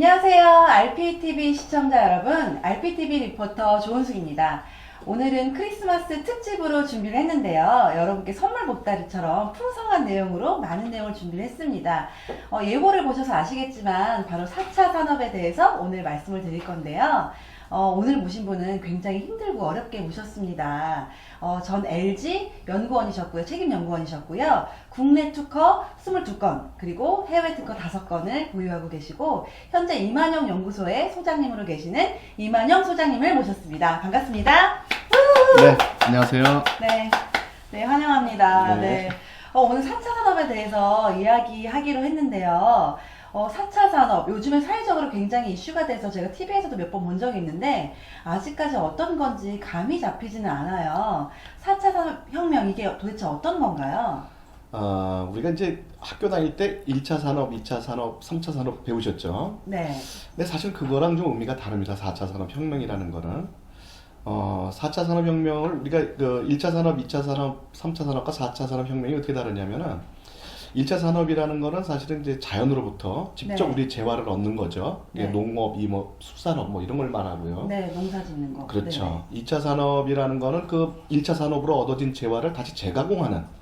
안녕하세요. RPTV 시청자 여러분, RPTV 리포터 조은숙입니다. 오늘은 크리스마스 특집으로 준비를 했는데요. 여러분께 선물 보따리처럼 풍성한 내용으로 많은 내용을 준비를 했습니다. 예고를 보셔서 아시겠지만 바로 4차 산업에 대해서 오늘 말씀을 드릴 건데요. 오늘 모신 분은 굉장히 힘들고 어렵게 모셨습니다. 전 LG 연구원이셨고요. 책임 연구원이셨고요. 국내 특허 22건, 그리고 해외 특허 5건을 보유하고 계시고, 현재 이만영 연구소의 소장님으로 계시는 이만영 소장님을 모셨습니다. 반갑습니다. 네, 안녕하세요. 네, 환영합니다. 네. 오늘 4차 산업에 대해서 이야기하기로 했는데요. 4차 산업, 요즘에 사회적으로 굉장히 이슈가 돼서 제가 TV에서도 몇 번 본 적이 있는데, 아직까지 어떤 건지 감이 잡히지는 않아요. 4차 산업혁명, 이게 도대체 어떤 건가요? 우리가 이제 학교 다닐 때 1차 산업, 2차 산업, 3차 산업 배우셨죠? 네. 근데 사실 그거랑 좀 의미가 다릅니다. 4차 산업혁명이라는 거는. 4차 산업혁명을 우리가 그 1차 산업, 2차 산업, 3차 산업과 4차 산업혁명이 어떻게 다르냐면은 1차 산업이라는 거는 사실은 이제 자연으로부터 직접 네. 우리 재화를 얻는 거죠. 이게 네. 농업, 임업, 수산업 뭐 이런 걸 말하고요. 네, 농사 짓는 거. 그렇죠. 2차 산업이라는 거는 그 1차 산업으로 얻어진 재화를 다시 재가공하는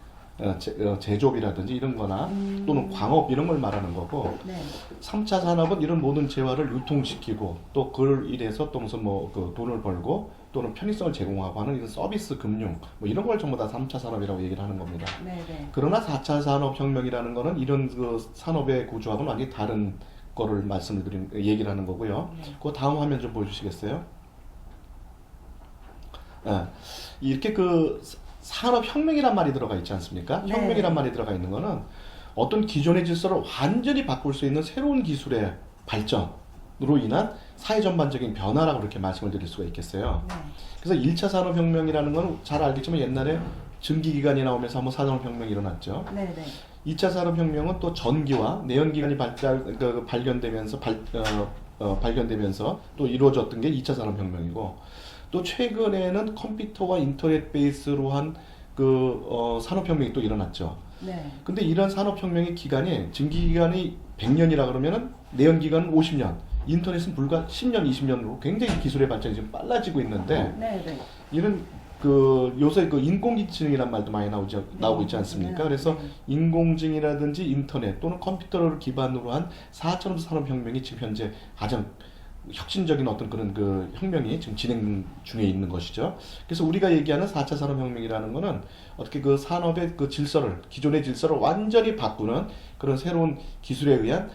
제조업이라든지 이런 거나 또는 광업 이런 걸 말하는 거고, 네. 3차 산업은 이런 모든 재화를 유통시키고 또 그걸 일해서 또 무슨 뭐 그 돈을 벌고 또는 편의성을 제공하고 하는 이런 서비스 금융 뭐 이런 걸 전부 다 3차 산업이라고 얘기를 하는 겁니다. 네. 그러나 4차 산업혁명이라는 거는 이런 그 산업의 구조하고는 완전히 다른 거를 얘기를 하는 거고요. 네. 그 다음 화면 좀 보여주시겠어요? 이렇게 그 산업혁명이란 말이 들어가 있지 않습니까? 네. 혁명이란 말이 들어가 있는 거는 어떤 기존의 질서를 완전히 바꿀 수 있는 새로운 기술의 발전으로 인한 사회 전반적인 변화라고 그렇게 말씀을 드릴 수가 있겠어요. 네. 그래서 1차 산업혁명이라는 건 잘 알겠지만 옛날에 전기기관이 나오면서 한번 산업혁명이 일어났죠. 네. 2차 산업혁명은 또 전기와 내연기관이 발견되면서 발견되면서 또 이루어졌던 게 2차 산업혁명이고, 또 최근에는 컴퓨터와 인터넷 베이스로 한 산업혁명이 또 일어났죠. 네. 근데 이런 산업혁명의 기간이 전기기관이 100년이라 그러면은 내연기관은 50년, 인터넷은 불과 10년, 20년으로 굉장히 기술의 발전이 지금 빨라지고 있는데, 네. 이런 요새 인공지능이란 말도 많이 나오고 있지 않습니까? 그래서 인공지능이라든지 인터넷 또는 컴퓨터를 기반으로 한 4차 산업혁명이 지금 현재 가장 혁신적인 어떤 그런 그 혁명이 지금 진행 중에 있는 것이죠. 그래서 우리가 얘기하는 4차 산업혁명이라는 거는 어떻게 그 산업의 그 질서를, 기존의 질서를 완전히 바꾸는 그런 새로운 기술에 의한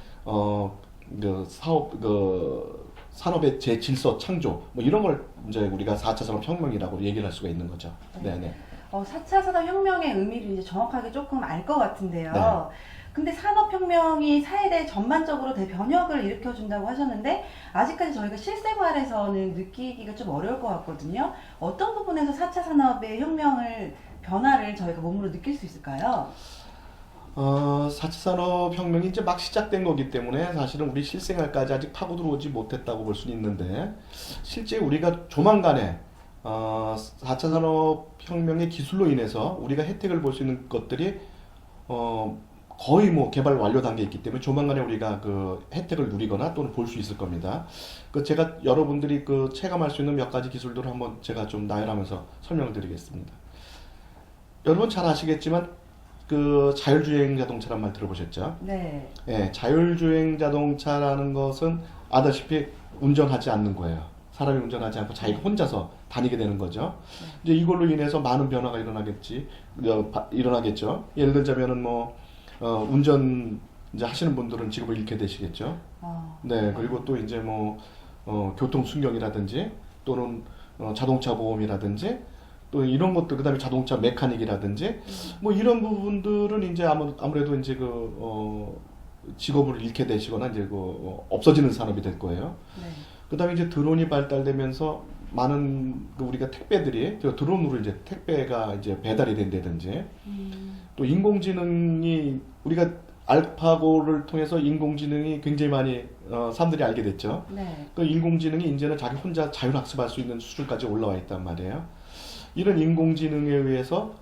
산업의 재질서 창조 뭐 이런 걸 이제 우리가 4차 산업혁명이라고 얘기를 할 수가 있는 거죠. 네네. 4차 산업혁명의 의미를 이제 정확하게 조금 알 것 같은데요. 네. 근데 산업혁명이 사회에 전반적으로 대변혁을 일으켜준다고 하셨는데, 아직까지 저희가 실생활에서는 느끼기가 좀 어려울 것 같거든요. 어떤 부분에서 4차 산업의 변화를 저희가 몸으로 느낄 수 있을까요? 4차 산업혁명이 이제 막 시작된 거기 때문에 사실은 우리 실생활까지 아직 파고 들어오지 못했다고 볼 수는 있는데, 실제 우리가 조만간에 4차 산업혁명의 기술로 인해서 우리가 혜택을 볼 수 있는 것들이 거의 뭐 개발 완료 단계에 있기 때문에 조만간에 우리가 그 혜택을 누리거나 또는 볼 수 있을 겁니다. 제가 여러분들이 체감할 수 있는 몇 가지 기술들을 한번 제가 좀 나열하면서 설명을 드리겠습니다. 여러분 잘 아시겠지만 자율주행 자동차란 말 들어보셨죠? 네. 예, 자율주행 자동차라는 것은 아다시피 운전하지 않는 거예요. 사람이 운전하지 않고 자기가 혼자서 다니게 되는 거죠. 이제 이걸로 인해서 많은 변화가 일어나겠죠. 예를 들자면은 운전 이제 하시는 분들은 직업을 잃게 되시겠죠. 네, 그리고 또 이제 교통 순경이라든지 또는 자동차 보험이라든지 또 이런 것들, 그다음에 자동차 메카닉이라든지 뭐 이런 부분들은 이제 아무래도 이제 직업을 잃게 되시거나 이제 없어지는 산업이 될 거예요. 네. 그다음에 이제 드론이 발달되면서 많은 우리가 택배들이 드론으로 이제 택배가 이제 배달이 된다든지, 또 인공지능이 우리가 알파고를 통해서 인공지능이 굉장히 많이 사람들이 알게 됐죠. 네. 그 인공지능이 이제는 자기 혼자 자율학습할 수 있는 수준까지 올라와 있단 말이에요. 이런 인공지능에 의해서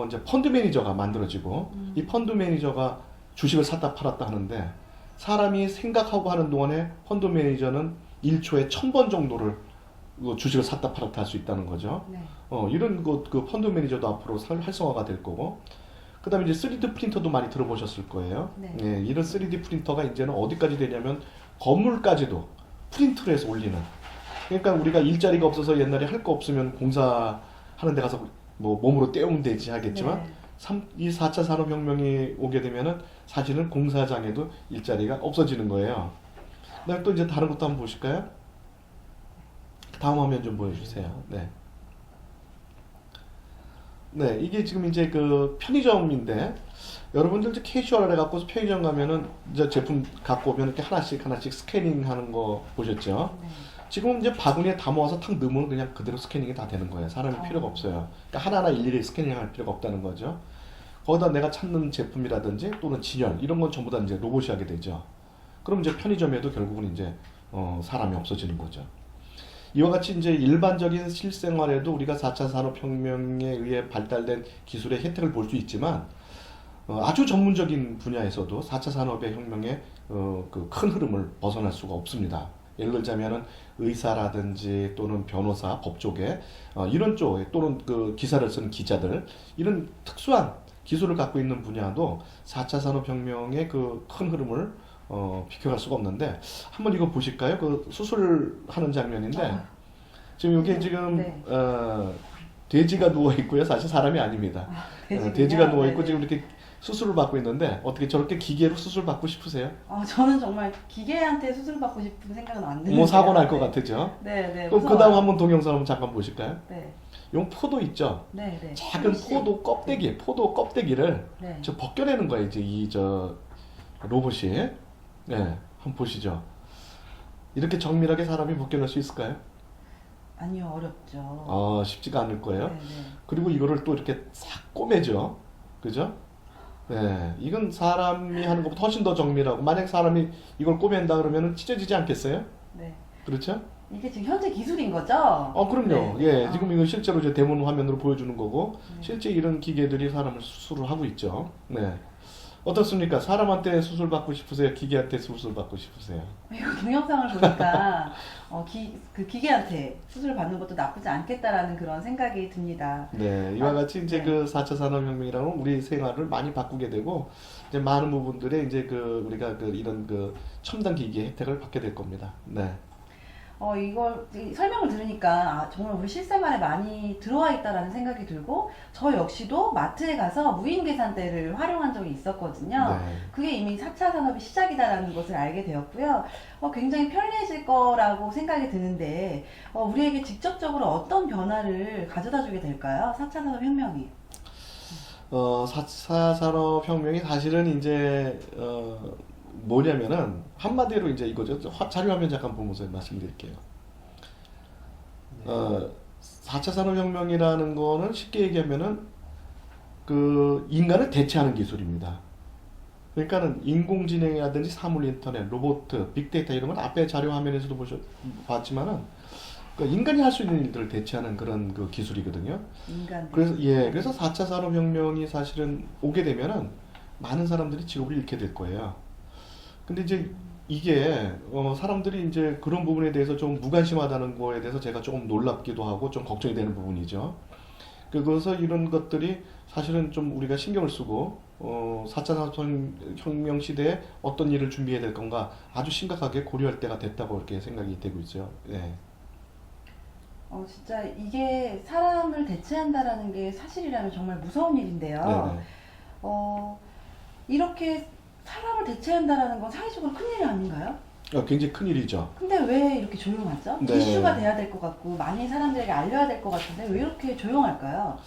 이제 펀드 매니저가 만들어지고, 이 펀드 매니저가 주식을 샀다 팔았다 하는데 사람이 생각하고 하는 동안에 펀드 매니저는 1초에 1000번 정도를 주식을 샀다 팔았다 할 수 있다는 거죠. 네. 이런 그 펀드 매니저도 앞으로 활성화가 될 거고, 그 다음에 이제 3D 프린터도 많이 들어보셨을 거예요. 네. 예, 이런 3D 프린터가 이제는 어디까지 되냐면 건물까지도 프린트를 해서 올리는. 그러니까 우리가 일자리가 없어서 옛날에 할 거 없으면 공사하는 데 가서 뭐 몸으로 때우면 되지 하겠지만, 네. 이 4차 산업혁명이 오게 되면은 사실은 공사장에도 일자리가 없어지는 거예요. 그다음에 또 이제 다른 것도 한번 보실까요? 다음 화면 좀 보여주세요. 네. 네, 이게 지금 이제 그 편의점인데, 여러분들 이제 캐주얼 해갖고 편의점 가면은 이제 제품 갖고 오면 이렇게 하나씩 스캐닝 하는 거 보셨죠? 네. 지금 이제 바구니에 담아와서 탁 넣으면 그냥 그대로 스캐닝이 다 되는 거예요. 사람이 필요가 없어요. 그러니까 하나하나 일일이 스캐닝할 필요가 없다는 거죠. 거기다 내가 찾는 제품이라든지 또는 진열 이런 건 전부 다 이제 로봇이 하게 되죠. 그럼 이제 편의점에도 결국은 이제 사람이 없어지는 거죠. 이와 같이 이제 일반적인 실생활에도 우리가 4차 산업혁명에 의해 발달된 기술의 혜택을 볼 수 있지만, 아주 전문적인 분야에서도 4차 산업의 혁명의 그 큰 흐름을 벗어날 수가 없습니다. 예를 들자면은 의사라든지 또는 변호사, 법조계 이런 쪽에 또는 그 기사를 쓰는 기자들 이런 특수한 기술을 갖고 있는 분야도 4차 산업혁명의 그 큰 흐름을 비켜갈 수가 없는데, 한번 이거 보실까요? 그 수술하는 장면인데 지금 이게 지금 네. 돼지가 누워 있고요. 사실 사람이 아닙니다. 돼지가 누워 있고 지금 이렇게 수술을 받고 있는데, 어떻게 저렇게 기계로 수술 받고 싶으세요? 저는 정말 기계한테 수술 받고 싶은 생각은 안 드는데요. 뭐 사고 날 것 같으죠? 네. 그럼 그 다음 한번 동영상 한번 잠깐 보실까요? 네. 용 포도 있죠? 네. 작은 포도 껍데기를 네. 저 벗겨내는 거예요. 이제 저 로봇이. 네, 한번 보시죠. 이렇게 정밀하게 사람이 벗겨낼 수 있을까요? 아니요, 어렵죠. 쉽지가 않을 거예요. 네. 그리고 이거를 또 이렇게 싹 꼬매죠. 그죠? 네, 이건 사람이 하는 것보다 훨씬 더 정밀하고, 만약 사람이 이걸 꼬맨다 그러면은 찢어지지 않겠어요? 네. 그렇죠? 이게 지금 현재 기술인 거죠? 그럼요. 네. 예, 지금 이거 실제로 이제 데모 화면으로 보여주는 거고, 네. 실제 이런 기계들이 사람을 수술을 하고 있죠. 네. 어떻습니까? 사람한테 수술 받고 싶으세요? 기계한테 수술 받고 싶으세요? 이거 동영상을 보니까 그 기계한테 수술 받는 것도 나쁘지 않겠다라는 그런 생각이 듭니다. 네, 이와 같이 이제 네. 그 4차 산업혁명이라는 우리 생활을 많이 바꾸게 되고, 이제 많은 부분들에 이제 그 우리가 그 이런 그 첨단 기기의 혜택을 받게 될 겁니다. 네. 이걸 설명을 들으니까 정말 우리 실생활에 많이 들어와 있다라는 생각이 들고, 저 역시도 마트에 가서 무인 계산대를 활용한 적이 있었거든요. 네. 그게 이미 4차 산업의 시작이다라는 것을 알게 되었고요. 굉장히 편리해질 거라고 생각이 드는데, 우리에게 직접적으로 어떤 변화를 가져다 주게 될까요? 4차 산업 혁명이. 4차 산업혁명이 사실은 이제 뭐냐면은 한마디로 이제 이거죠. 자료 화면 잠깐 보면서 말씀드릴게요. 4차 산업혁명이라는 거는 쉽게 얘기하면은 그 인간을 대체하는 기술입니다. 그러니까는 인공지능이라든지 사물인터넷, 로봇, 빅데이터 이런 건 앞에 자료 화면에서도 봤지만은 그 인간이 할 수 있는 일들을 대체하는 그런 그 기술이거든요. 그래서 4차 산업혁명이 사실은 오게 되면은 많은 사람들이 직업을 잃게 될 거예요. 근데 이제 이게 사람들이 이제 그런 부분에 대해서 좀 무관심하다는 거에 대해서 제가 조금 놀랍기도 하고 좀 걱정이 되는 부분이죠. 그래서 이런 것들이 사실은 좀 우리가 신경을 쓰고 4차 산업혁명 시대에 어떤 일을 준비해야 될 건가 아주 심각하게 고려할 때가 됐다고 이렇게 생각이 되고 있어요. 네. 진짜 이게 사람을 대체한다라는 게 사실이라면 정말 무서운 일인데요. 네네. 이렇게 사람을 대체한다라는 건 사회적으로 큰일이 아닌가요? 굉장히 큰일이죠. 근데 왜 이렇게 조용하죠? 네. 이슈가 돼야 될 것 같고 많이 사람들에게 알려야 될 것 같은데 왜 이렇게 조용할까요?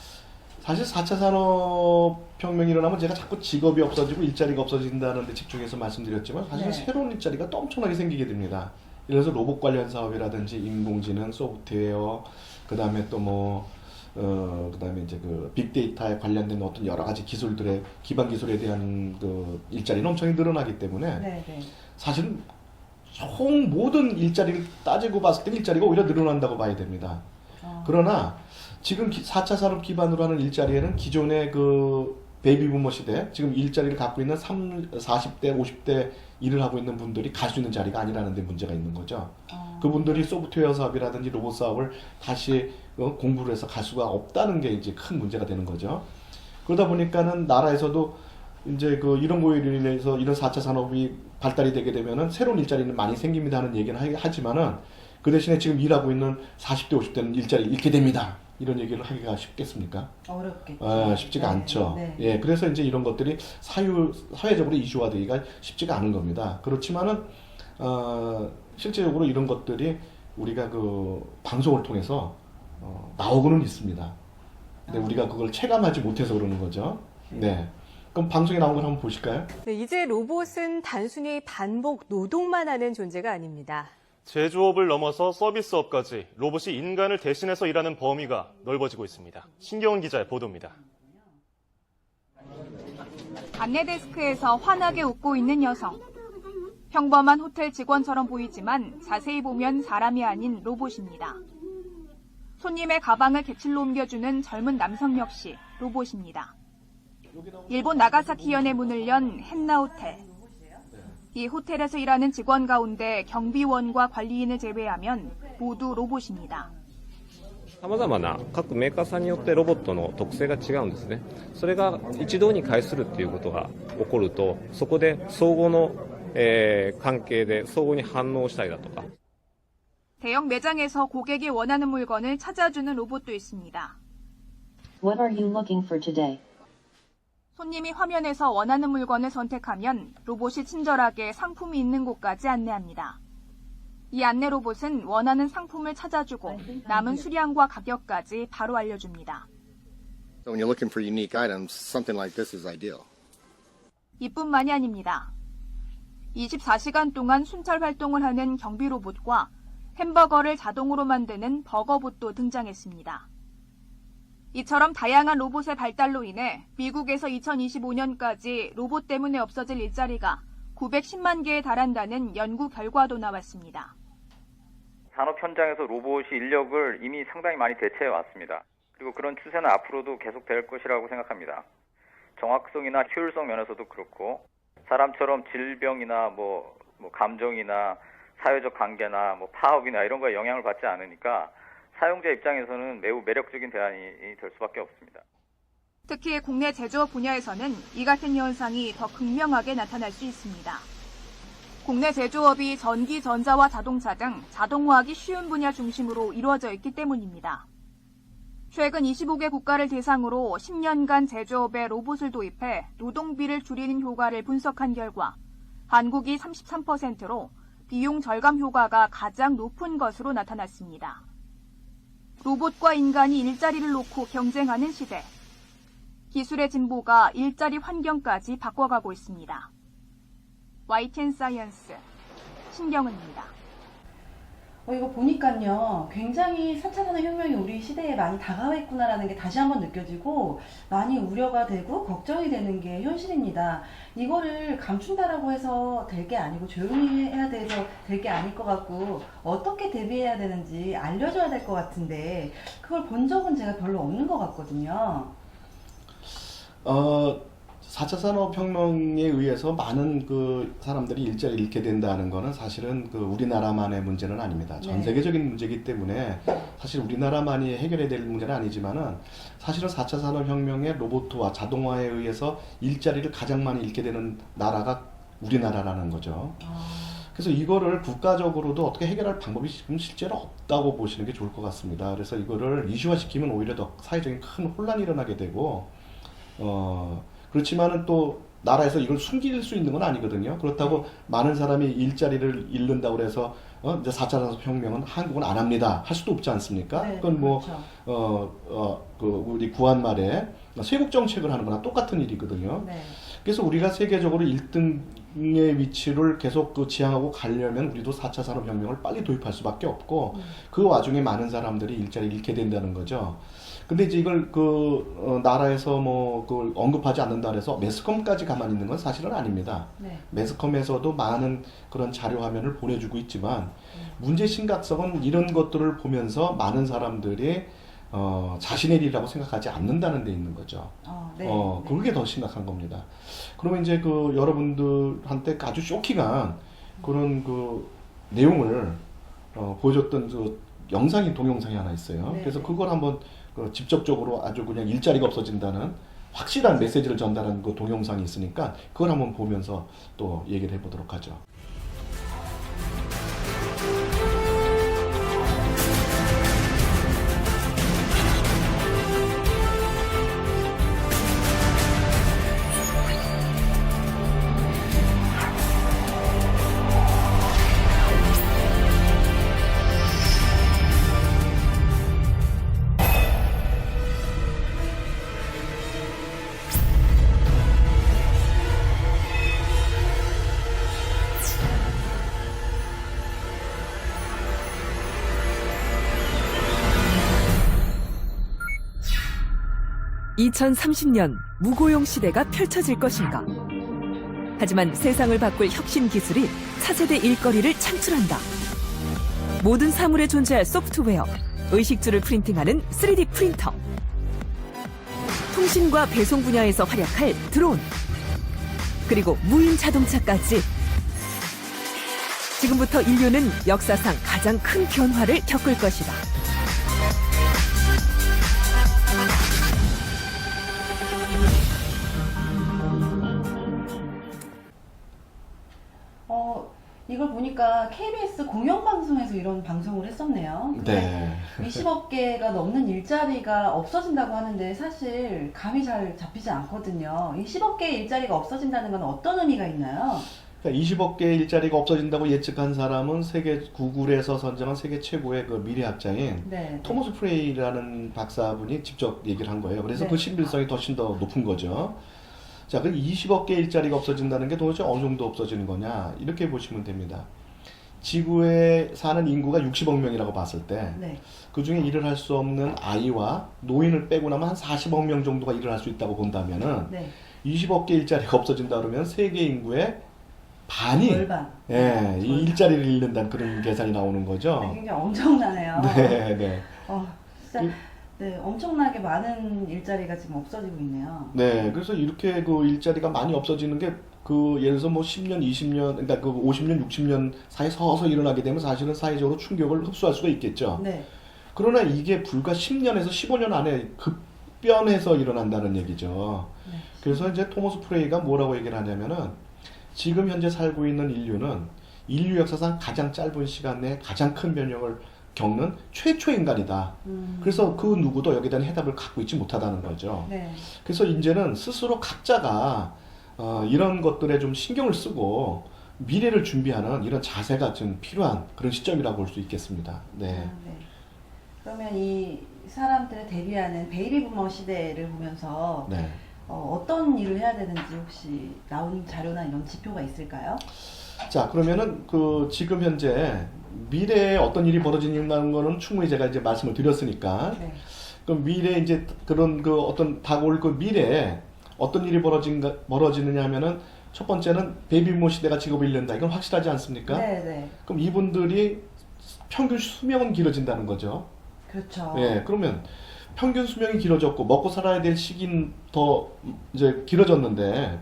사실 4차 산업혁명이 일어나면 제가 자꾸 직업이 없어지고 일자리가 없어진다는 데 집중해서 말씀드렸지만 사실 네. 새로운 일자리가 또 엄청나게 생기게 됩니다. 예를 들어서 로봇 관련 사업이라든지 인공지능, 소프트웨어, 그 다음에 또 뭐 그 다음에 이제 그 빅데이터에 관련된 어떤 여러 가지 기술들의 기반 기술에 대한 그 일자리는 엄청 늘어나기 때문에 네. 사실은 총 모든 일자리를 따지고 봤을 때 일자리가 오히려 늘어난다고 봐야 됩니다. 그러나 지금 4차 산업 기반으로 하는 일자리에는 기존의 그 베이비 부머 시대, 지금 일자리를 갖고 있는 40대, 50대 일을 하고 있는 분들이 갈 수 있는 자리가 아니라는 데 문제가 있는 거죠. 그분들이 소프트웨어 사업이라든지 로봇 사업을 다시 공부를 해서 갈 수가 없다는 게 이제 큰 문제가 되는 거죠. 그러다 보니까는 나라에서도 이제 이런 거에 인해서 이런 4차 산업이 발달이 되게 되면은 새로운 일자리는 많이 생깁니다 하는 얘기는 하지만은 그 대신에 지금 일하고 있는 40대, 50대는 일자리 잃게 됩니다. 이런 얘기를 하기가 쉽겠습니까? 어렵겠죠. 쉽지가 않죠. 네. 예, 그래서 이제 이런 것들이 사회적으로 이슈화되기가 쉽지가 않은 겁니다. 그렇지만은 실제적으로 이런 것들이 우리가 방송을 통해서 나오고는 있습니다. 근데 우리가 그걸 체감하지 못해서 그러는 거죠. 네. 그럼 방송에 나온 걸 한번 보실까요? 네, 이제 로봇은 단순히 반복 노동만 하는 존재가 아닙니다. 제조업을 넘어서 서비스업까지 로봇이 인간을 대신해서 일하는 범위가 넓어지고 있습니다. 신경훈 기자의 보도입니다. 안내 데스크에서 환하게 웃고 있는 여성. 평범한 호텔 직원처럼 보이지만 자세히 보면 사람이 아닌 로봇입니다. 손님의 가방을 객실로 옮겨주는 젊은 남성 역시 로봇입니다. 일본 나가사키현에 문을 연 헨나 호텔. 이 호텔에서 일하는 직원 가운데 경비원과 관리인을 제외하면 모두 로봇입니다. 様々な各メーカーさんによってロボットの特性が違うんですね。それが一堂に会するっていうことが起こると、そこで相互の、関係で相互に反応したりだとか。 대형 매장에서 고객이 원하는 물건을 찾아주는 로봇도 있습니다. What are you looking for today? 손님이 화면에서 원하는 물건을 선택하면 로봇이 친절하게 상품이 있는 곳까지 안내합니다. 이 안내 로봇은 원하는 상품을 찾아주고 남은 수량과 가격까지 바로 알려줍니다. So when you're looking for unique items, something like this is ideal. 이뿐만이 아닙니다. 24시간 동안 순찰 활동을 하는 경비 로봇과 햄버거를 자동으로 만드는 버거봇도 등장했습니다. 이처럼 다양한 로봇의 발달로 인해 미국에서 2025년까지 로봇 때문에 없어질 일자리가 910만 개에 달한다는 연구 결과도 나왔습니다. 산업 현장에서 로봇이 인력을 이미 상당히 많이 대체해 왔습니다. 그리고 그런 추세는 앞으로도 계속될 것이라고 생각합니다. 정확성이나 효율성 면에서도 그렇고 사람처럼 질병이나 뭐 감정이나 사회적 관계나 파업이나 이런 거에 영향을 받지 않으니까 사용자 입장에서는 매우 매력적인 대안이 될 수밖에 없습니다. 특히 국내 제조업 분야에서는 이 같은 현상이 더 극명하게 나타날 수 있습니다. 국내 제조업이 전기, 전자와 자동차 등 자동화하기 쉬운 분야 중심으로 이루어져 있기 때문입니다. 최근 25개 국가를 대상으로 10년간 제조업에 로봇을 도입해 노동비를 줄이는 효과를 분석한 결과 한국이 33%로 비용 절감 효과가 가장 높은 것으로 나타났습니다. 로봇과 인간이 일자리를 놓고 경쟁하는 시대. 기술의 진보가 일자리 환경까지 바꿔가고 있습니다. YTN 사이언스 신경은입니다. 이거 보니까요, 굉장히 4차 산업혁명이 우리 시대에 많이 다가왔구나라는 게 다시 한번 느껴지고 많이 우려가 되고 걱정이 되는 게 현실입니다. 이거를 감춘다라고 해서 될 게 아니고 조용히 해야 돼서 될 게 아닐 것 같고 어떻게 대비해야 되는지 알려줘야 될 것 같은데 그걸 본 적은 제가 별로 없는 것 같거든요. 4차 산업혁명에 의해서 많은 사람들이 일자리를 잃게 된다는 거는 사실은 우리나라만의 문제는 아닙니다. 전 세계적인 문제이기 때문에 사실 우리나라만이 해결해야 될 문제는 아니지만은 사실은 4차 산업혁명의 로봇화, 자동화에 의해서 일자리를 가장 많이 잃게 되는 나라가 우리나라라는 거죠. 그래서 이거를 국가적으로도 어떻게 해결할 방법이 지금 실제로 없다고 보시는 게 좋을 것 같습니다. 그래서 이거를 이슈화시키면 오히려 더 사회적인 큰 혼란이 일어나게 되고 그렇지만은 또 나라에서 이걸 숨길 수 있는 건 아니거든요. 그렇다고 많은 사람이 일자리를 잃는다고 해서 이제 4차 산업혁명은 한국은 안 합니다. 할 수도 없지 않습니까? 네, 그건 그렇죠. 우리 구한 말에 세국 정책을 하는 거나 똑같은 일이거든요. 네. 그래서 우리가 세계적으로 1등의 위치를 계속 지향하고 가려면 우리도 4차 산업혁명을 빨리 도입할 수밖에 없고 그 와중에 많은 사람들이 일자리를 잃게 된다는 거죠. 근데 이제 이걸 나라에서 그걸 언급하지 않는다 해서 매스컴까지 가만히 있는 건 사실은 아닙니다. 네. 매스컴에서도 많은 그런 자료 화면을 보내주고 있지만 문제 심각성은 이런 것들을 보면서 많은 사람들이 자신의 일이라고 생각하지 않는다는 데 있는 거죠. 네. 그게 더 심각한 겁니다. 그러면 이제 그 여러분들한테 아주 쇼킹한 그런 그 내용을 보여줬던 그 영상이 동영상이 하나 있어요. 네. 그래서 그걸 한번 직접적으로 아주 그냥 일자리가 없어진다는 확실한 메시지를 전달하는 그 동영상이 있으니까 그걸 한번 보면서 또 얘기를 해보도록 하죠. (2030년) 무고용 시대가 펼쳐질 것인가? 하지만 세상을 바꿀 혁신 기술이 차세대 일거리를 창출한다. 모든 사물에 존재할 소프트웨어, 의식주를 프린팅하는 3D 프린터, 통신과 배송 분야에서 활약할 드론, 그리고 무인 자동차까지. 지금부터 인류는 역사상 가장 큰 변화를 겪을 것이다. 이걸 보니까 KBS 공영방송에서 이런 방송을 했었네요. 네. 20억 개가 넘는 일자리가 없어진다고 하는데 사실 감이 잘 잡히지 않거든요. 20억 개의 일자리가 없어진다는 건 어떤 의미가 있나요? 그러니까 20억 개의 일자리가 없어진다고 예측한 사람은 세계 구글에서 선정한 세계 최고의 그 미래학자인 네. 토머스 프레이라는 박사분이 직접 얘기를 한 거예요. 그래서 네. 그 신빙성이 훨씬 더 높은 거죠. 자, 그럼 20억 개의 일자리가 없어진다는 게 도대체 어느 정도 없어지는 거냐? 이렇게 보시면 됩니다. 지구에 사는 인구가 60억 명이라고 봤을 때, 네. 그 중에 일을 할 수 없는 아이와 노인을 빼고 나면 한 40억 명 정도가 일을 할 수 있다고 본다면은, 네. 20억 개 일자리가 없어진다 그러면 세계 인구의 반이 절반. 예, 이 일자리를 잃는다는 그런 계산이 나오는 거죠. 네, 굉장히 엄청나네요. 네, 네. 진짜 네, 엄청나게 많은 일자리가 지금 없어지고 있네요. 네, 그래서 이렇게 그 일자리가 많이 없어지는 게 그 예를 들어서 뭐 10년, 20년, 그러니까 그 50년, 60년 사이 서서 일어나게 되면 사실은 사회적으로 충격을 흡수할 수가 있겠죠. 네. 그러나 이게 불과 10년에서 15년 안에 급변해서 일어난다는 얘기죠. 네. 그래서 이제 토머스 프레이가 뭐라고 얘기를 하냐면은 지금 현재 살고 있는 인류는 인류 역사상 가장 짧은 시간 내에 가장 큰 변형을 겪는 최초 인간이다. 그래서 그 누구도 여기에 대한 해답을 갖고 있지 못하다는 거죠. 네. 그래서 이제는 스스로 각자가 이런 것들에 좀 신경을 쓰고 미래를 준비하는 이런 자세가 좀 필요한 그런 시점이라고 볼 수 있겠습니다. 네. 네. 그러면 이 사람들을 대비하는 베이비 부머 시대를 보면서 네. 어떤 일을 해야 되는지 혹시 나온 자료나 이런 지표가 있을까요? 자, 그러면은 그 지금 현재 미래에 어떤 일이 벌어지는 거는 충분히 제가 이제 말씀을 드렸으니까 네. 그럼 미래에 이제 그런 그 어떤 다가올 그 미래에 어떤 일이 벌어지느냐 하면은 첫 번째는 베이비부머 시대가 직업을 잃는다. 이건 확실하지 않습니까? 네, 네. 그럼 이분들이 평균 수명은 길어진다는 거죠. 그렇죠. 예, 그러면 평균 수명이 길어졌고 먹고 살아야 될 시기는 더 이제 길어졌는데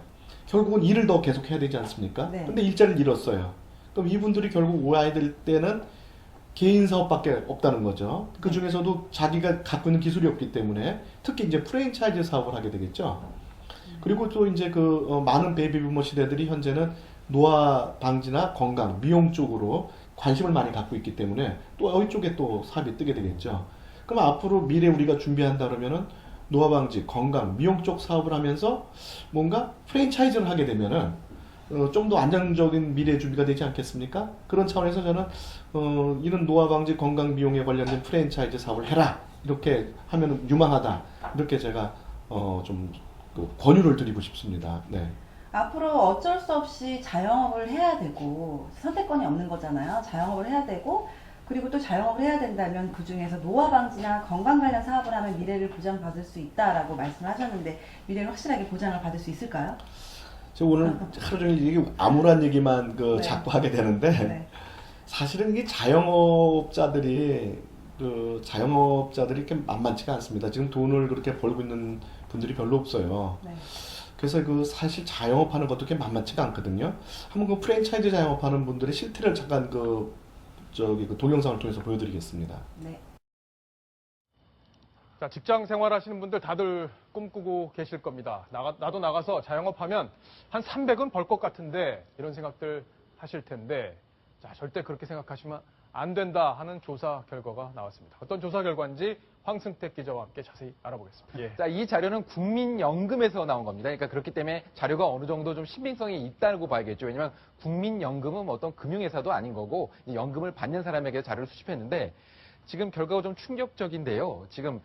결국은 일을 더 계속 해야 되지 않습니까? 네. 근데 일자리를 잃었어요. 그럼 이분들이 결국 오 아이 될 때는 개인 사업밖에 없다는 거죠. 그 중에서도 자기가 갖고 있는 기술이 없기 때문에 특히 이제 프랜차이즈 사업을 하게 되겠죠. 그리고 또 이제 그 많은 베이비부머 시대들이 현재는 노화 방지나 건강, 미용 쪽으로 관심을 많이 갖고 있기 때문에 또 여기 쪽에 또 사업이 뜨게 되겠죠. 그럼 앞으로 미래 우리가 준비한다 그러면은 노화 방지, 건강, 미용 쪽 사업을 하면서 뭔가 프랜차이즈를 하게 되면은 좀 더 안정적인 미래 준비가 되지 않겠습니까? 그런 차원에서 저는 이런 노화 방지, 건강, 미용에 관련된 프랜차이즈 사업을 해라 이렇게 하면 유망하다 이렇게 제가 좀 그 권유를 드리고 싶습니다. 네. 앞으로 어쩔 수 없이 자영업을 해야 되고 선택권이 없는 거잖아요. 자영업을 해야 되고 그리고 또 자영업을 해야 된다면 그 중에서 노화 방지나 건강 관련 사업을 하면 미래를 보장받을 수 있다라고 말씀을 하셨는데 미래를 확실하게 보장을 받을 수 있을까요? 제가 오늘 하루 종일 이게 암울한 얘기만 네. 자꾸 하게 되는데 네. 사실은 이게 자영업자들이 그 자영업자들이 이렇게 만만치가 않습니다. 지금 돈을 그렇게 벌고 있는 분들이 별로 없어요. 네. 그래서 그 사실 자영업하는 것도 그렇게 만만치가 않거든요. 한번 그 프랜차이즈 자영업하는 분들의 실태를 잠깐 그 동영상을 통해서 보여드리겠습니다. 네. 자, 직장 생활하시는 분들 다들 꿈꾸고 계실 겁니다. 나도 나가서 자영업하면 한 300은 벌 것 같은데 이런 생각들 하실 텐데 자, 절대 그렇게 생각하시면 안 된다 하는 조사 결과가 나왔습니다. 어떤 조사 결과인지 황승택 기자와 함께 자세히 알아보겠습니다. 예. 자, 이 자료는 국민연금에서 나온 겁니다. 그러니까 그렇기 때문에 자료가 어느 정도 좀 신빙성이 있다고 봐야겠죠. 왜냐하면 국민연금은 뭐 어떤 금융회사도 아닌 거고 이 연금을 받는 사람에게 자료를 수집했는데 지금 결과가 좀 충격적인데요. 지금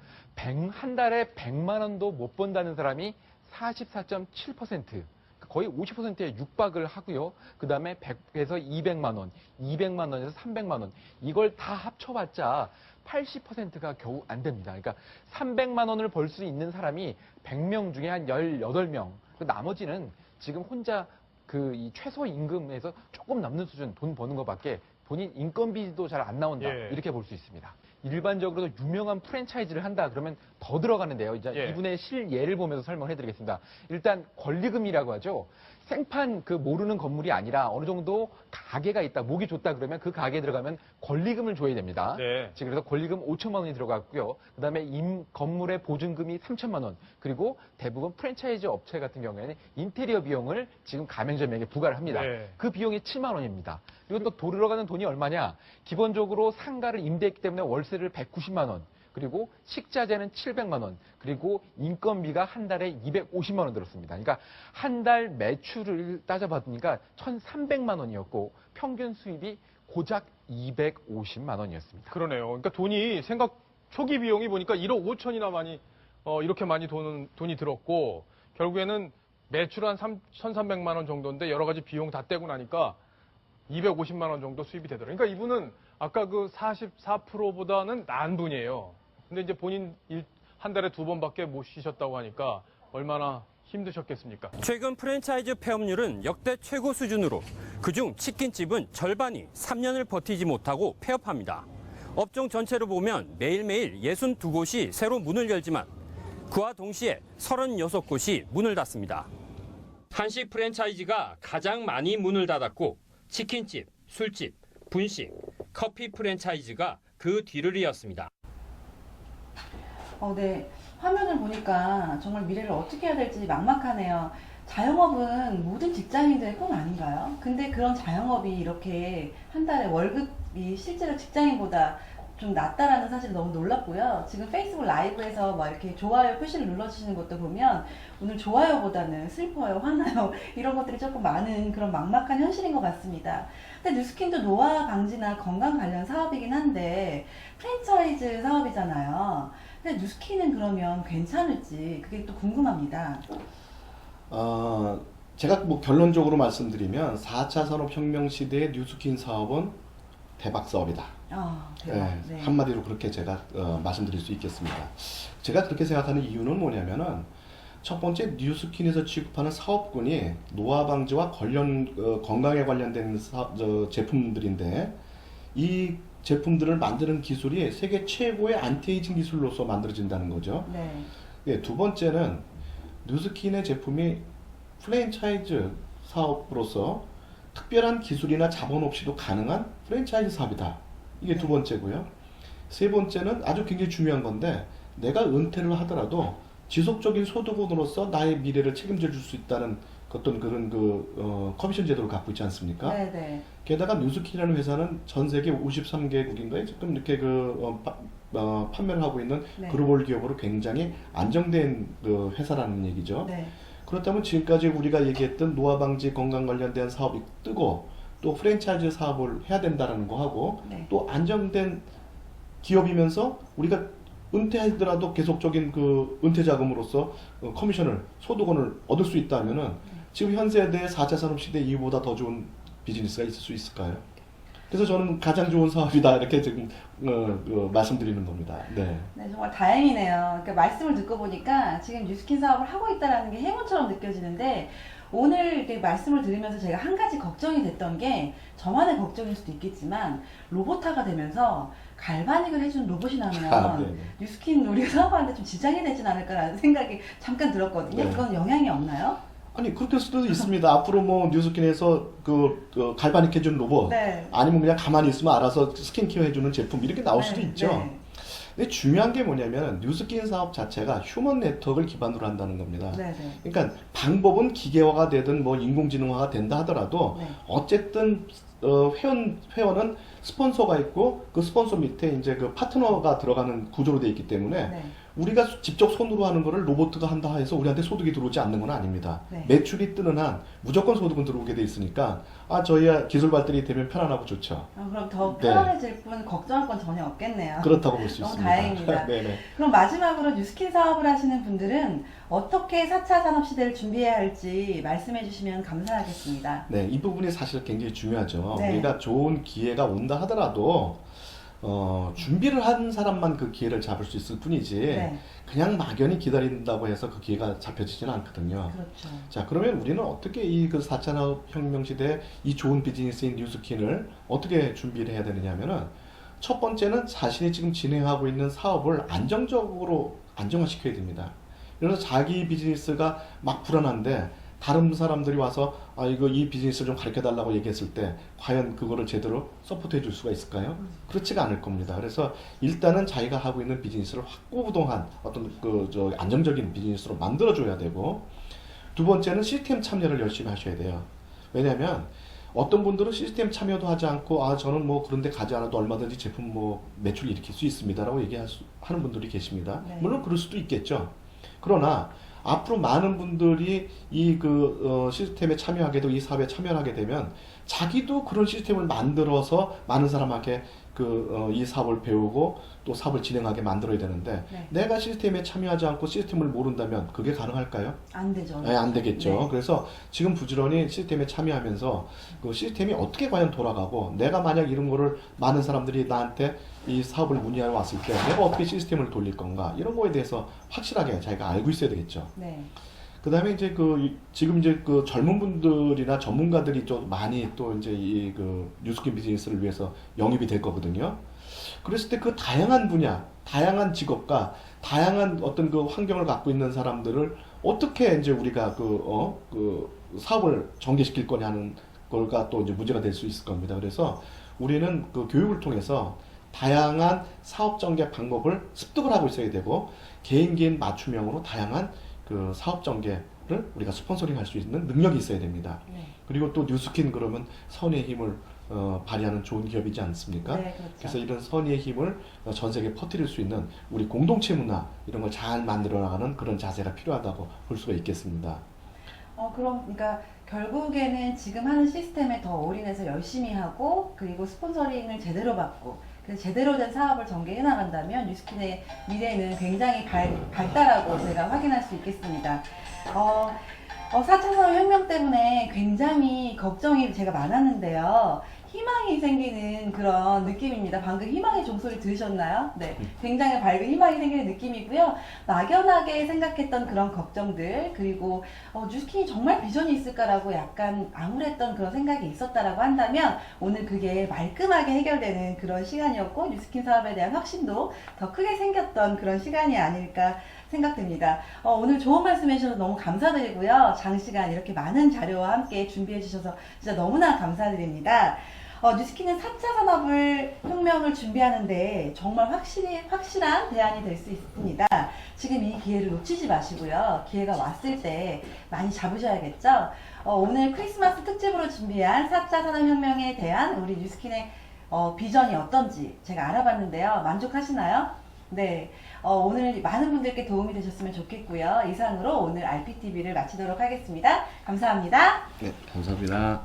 한 달에 100만 원도 못 번다는 사람이 44.7%. 거의 50%에 육박을 하고요. 그 다음에 100에서 200만 원, 200만 원에서 300만 원. 이걸 다 합쳐봤자 80%가 겨우 안 됩니다. 그러니까 300만 원을 벌 수 있는 사람이 100명 중에 한 18명. 나머지는 지금 혼자 이 최소임금에서 조금 남는 수준 돈 버는 것밖에 본인 인건비도 잘 안 나온다. 예. 이렇게 볼 수 있습니다. 일반적으로 유명한 프랜차이즈를 한다 그러면 더 들어가는데요. 이제 예. 이분의 실예를 보면서 설명을 해드리겠습니다. 일단 권리금이라고 하죠. 생판 모르는 건물이 아니라 어느 정도 가게가 있다, 목이 좋다 그러면 그 가게에 들어가면 권리금을 줘야 됩니다. 네. 지금 그래서 권리금 5천만 원이 들어갔고요. 그다음에 건물의 보증금이 3천만 원. 그리고 대부분 프랜차이즈 업체 같은 경우에는 인테리어 비용을 지금 가맹점에게 부과를 합니다. 네. 그 비용이 7만 원입니다. 그리고 또 들어가는 돈이 얼마냐? 기본적으로 상가를 임대했기 때문에 월세를 190만 원. 그리고 식자재는 700만 원, 그리고 인건비가 한 달에 250만 원 들었습니다. 그러니까 한 달 매출을 따져봤으니까 1,300만 원이었고 평균 수입이 고작 250만 원이었습니다. 그러네요. 그러니까 돈이 초기 비용이 보니까 1억 5천이나 많이 이렇게 많이 돈이 들었고 결국에는 매출 한 1,300만 원 정도인데 여러 가지 비용 다 떼고 나니까 250만 원 정도 수입이 되더라고요. 그러니까 이분은 아까 그 44%보다는 나은 분이에요. 근데 이제 본인 한 달에 2번밖에 못 쉬셨다고 하니까 얼마나 힘드셨겠습니까? 최근 프랜차이즈 폐업률은 역대 최고 수준으로 그중 치킨집은 절반이 3년을 버티지 못하고 폐업합니다. 업종 전체로 보면 매일매일 62곳이 새로 문을 열지만 그와 동시에 36곳이 문을 닫습니다. 한식 프랜차이즈가 가장 많이 문을 닫았고 치킨집, 술집, 분식, 커피 프랜차이즈가 그 뒤를 이었습니다. 네. 화면을 보니까 정말 미래를 어떻게 해야 될지 막막하네요. 자영업은 모든 직장인들의 꿈 아닌가요? 근데 그런 자영업이 이렇게 한 달에 월급이 실제로 직장인보다 좀 낮다라는 사실이 너무 놀랍고요. 지금 페이스북 라이브에서 막 이렇게 좋아요 표시를 눌러주시는 것도 보면 오늘 좋아요보다는 슬퍼요, 화나요 이런 것들이 조금 많은 그런 막막한 현실인 것 같습니다. 근데 뉴스킨도 노화 방지나 건강 관련 사업이긴 한데 프랜차이즈 사업이잖아요. 근데 뉴스킨은 그러면 괜찮을지 그게 또 궁금합니다. 제가 뭐 결론적으로 말씀드리면 4차 산업혁명 시대의 뉴스킨 사업은 대박 사업이다. 대박. 네, 한마디로 그렇게 제가 말씀드릴 수 있겠습니다. 제가 그렇게 생각하는 이유는 뭐냐면은 첫 번째 뉴스킨에서 취급하는 사업군이 노화 방지와 건강에 관련된 제품들인데 이 제품들을 만드는 기술이 세계 최고의 안티에이징 기술로서 만들어진다는 거죠. 네. 예, 두 번째는 뉴스킨의 제품이 프랜차이즈 사업으로서 특별한 기술이나 자본 없이도 가능한 프랜차이즈 사업이다. 이게 두 번째고요. 세 번째는 아주 굉장히 중요한 건데 내가 은퇴를 하더라도 지속적인 소득원으로서 나의 미래를 책임져 줄 수 있다는 어떤 그런 커미션 제도를 갖고 있지 않습니까? 네네. 게다가 뉴스킨이라는 회사는 전 세계 53개국인가에 지금 이렇게 판매를 하고 있는 네. 글로벌 기업으로 굉장히 안정된 회사라는 얘기죠. 네. 그렇다면 지금까지 우리가 얘기했던 노화 방지 건강 관련된 사업이 뜨고 또 프랜차이즈 사업을 해야 된다는 거 하고 네. 또 안정된 기업이면서 우리가 은퇴하더라도 계속적인 은퇴 자금으로서 커미션을 소득원을 얻을 수 있다면은 지금 현 세대의 4차 산업 시대 이후보다 더 좋은 비즈니스가 있을 수 있을까요? 그래서 저는 가장 좋은 사업이다 이렇게 지금 말씀드리는 겁니다. 네. 네, 정말 다행이네요. 그러니까 말씀을 듣고 보니까 지금 뉴스킨 사업을 하고 있다는 게 행운처럼 느껴지는데 오늘 이렇게 말씀을 들으면서 제가 한 가지 걱정이 됐던 게 저만의 걱정일 수도 있겠지만 로보타가 되면서 갈바닉을 해주는 로봇이 나오면 뉴스킨 우리가 사업하는데 좀 지장이 되진 않을까라는 생각이 잠깐 들었거든요. 네. 그건 영향이 없나요? 아니 그렇게 수도 있습니다. 앞으로 뭐 뉴스킨에서 그 갈바닉 해주는 로봇 네. 아니면 그냥 가만히 있으면 알아서 스킨케어 해주는 제품 이렇게 나올 수도 네, 있죠. 네. 근데 중요한 게 뭐냐면 뉴스킨 사업 자체가 휴먼 네트워크를 기반으로 한다는 겁니다. 네, 네. 그러니까 방법은 기계화가 되든 뭐 인공지능화가 된다 하더라도 네. 어쨌든 회원은 스폰서가 있고 그 스폰서 밑에 이제 그 파트너가 들어가는 구조로 되어 있기 때문에 네. 우리가 직접 손으로 하는 거를 로봇가 한다 해서 우리한테 소득이 들어오지 않는 건 아닙니다. 네. 매출이 뜨는 한 무조건 소득은 들어오게 돼 있으니까 저희야 기술 발달이 되면 편안하고 좋죠. 그럼 더 네. 편안해질 뿐 걱정할 건 전혀 없겠네요. 그렇다고 볼 수 너무 있습니다. 다행입니다. 네네. 그럼 마지막으로 뉴스킨 사업을 하시는 분들은 어떻게 4차 산업시대를 준비해야 할지 말씀해 주시면 감사하겠습니다. 네, 이 부분이 사실 굉장히 중요하죠. 네. 우리가 좋은 기회가 온다 하더라도 준비를 한 사람만 그 기회를 잡을 수 있을 뿐이지 네. 그냥 막연히 기다린다고 해서 그 기회가 잡혀지지는 않거든요. 그렇죠. 자, 그러면 우리는 어떻게 이 그 4차 산업혁명 시대에 이 좋은 비즈니스인 뉴스킨을 어떻게 준비를 해야 되느냐 하면은 첫 번째는 자신이 지금 진행하고 있는 사업을 안정적으로 안정화시켜야 됩니다. 그래서 자기 비즈니스가 막 불안한데 다른 사람들이 와서 이 비즈니스를 좀 가르쳐 달라고 얘기했을 때 과연 그거를 제대로 서포트해 줄 수가 있을까요? 그렇지가 않을 겁니다. 그래서 일단은 자기가 하고 있는 비즈니스를 확고부동한 어떤 안정적인 비즈니스로 만들어 줘야 되고, 두 번째는 시스템 참여를 열심히 하셔야 돼요. 왜냐하면 어떤 분들은 시스템 참여도 하지 않고 저는 뭐 그런데 가지 않아도 얼마든지 제품 뭐 매출 일으킬 수 있습니다라고 하는 분들이 계십니다. 네. 물론 그럴 수도 있겠죠. 그러나 앞으로 많은 분들이 이 시스템에 참여하게 되고 이 사업에 참여하게 되면 자기도 그런 시스템을 만들어서 많은 사람에게 이 사업을 배우고 또 사업을 진행하게 만들어야 되는데 네. 내가 시스템에 참여하지 않고 시스템을 모른다면 그게 가능할까요? 안 되죠. 네, 안 되겠죠. 네. 그래서 지금 부지런히 시스템에 참여하면서 그 시스템이 어떻게 과연 돌아가고 내가 만약 이런 거를 많은 사람들이 나한테 이 사업을 문의하러 왔을 때 내가 어떻게 시스템을 돌릴 건가 이런 거에 대해서 확실하게 자기가 알고 있어야 되겠죠. 네. 그 다음에 이제 지금 이제 젊은 분들이나 전문가들이 좀 많이 또 이제 이 뉴스킨 비즈니스를 위해서 영입이 될 거거든요. 그랬을 때 그 다양한 분야, 다양한 직업과 다양한 어떤 환경을 갖고 있는 사람들을 어떻게 이제 우리가 사업을 전개시킬 거냐 하는 걸가 또 이제 문제가 될 수 있을 겁니다. 그래서 우리는 교육을 통해서 다양한 사업 전개 방법을 습득을 하고 있어야 되고 개인 맞춤형으로 다양한 사업 전개를 우리가 스폰서링 할 수 있는 능력이 있어야 됩니다. 네. 그리고 또 뉴스킨 그러면 선의의 힘을 발휘하는 좋은 기업이지 않습니까? 네, 그렇죠. 그래서 이런 선의의 힘을 전 세계에 퍼뜨릴 수 있는 우리 공동체 문화 이런 걸 잘 만들어 나가는 그런 자세가 필요하다고 볼 수가 있겠습니다. 그러니까 결국에는 지금 하는 시스템에 더 올인해서 열심히 하고 그리고 스폰서링을 제대로 받고 그래서 제대로 된 사업을 전개해 나간다면 뉴스킨의 미래는 굉장히 밝다라고 제가 확인할 수 있겠습니다. 4차 산업혁명 때문에 굉장히 걱정이 제가 많았는데요. 희망이 생기는 그런 느낌입니다. 방금 희망의 종소리 들으셨나요? 네. 굉장히 밝은 희망이 생기는 느낌이고요. 막연하게 생각했던 그런 걱정들, 그리고 뉴스킨이 정말 비전이 있을까라고 약간 암울했던 그런 생각이 있었다라고 한다면 오늘 그게 말끔하게 해결되는 그런 시간이었고 뉴스킨 사업에 대한 확신도 더 크게 생겼던 그런 시간이 아닐까 생각됩니다. 오늘 좋은 말씀 해주셔서 너무 감사드리고요. 장시간 이렇게 많은 자료와 함께 준비해 주셔서 진짜 너무나 감사드립니다. 뉴스킨은 4차 혁명을 준비하는데 정말 확실한 대안이 될 수 있습니다. 지금 이 기회를 놓치지 마시고요. 기회가 왔을 때 많이 잡으셔야겠죠. 오늘 크리스마스 특집으로 준비한 4차 산업혁명에 대한 우리 뉴스킨의 비전이 어떤지 제가 알아봤는데요. 만족하시나요? 네. 오늘 많은 분들께 도움이 되셨으면 좋겠고요. 이상으로 오늘 RPTV를 마치도록 하겠습니다. 감사합니다. 네, 감사합니다.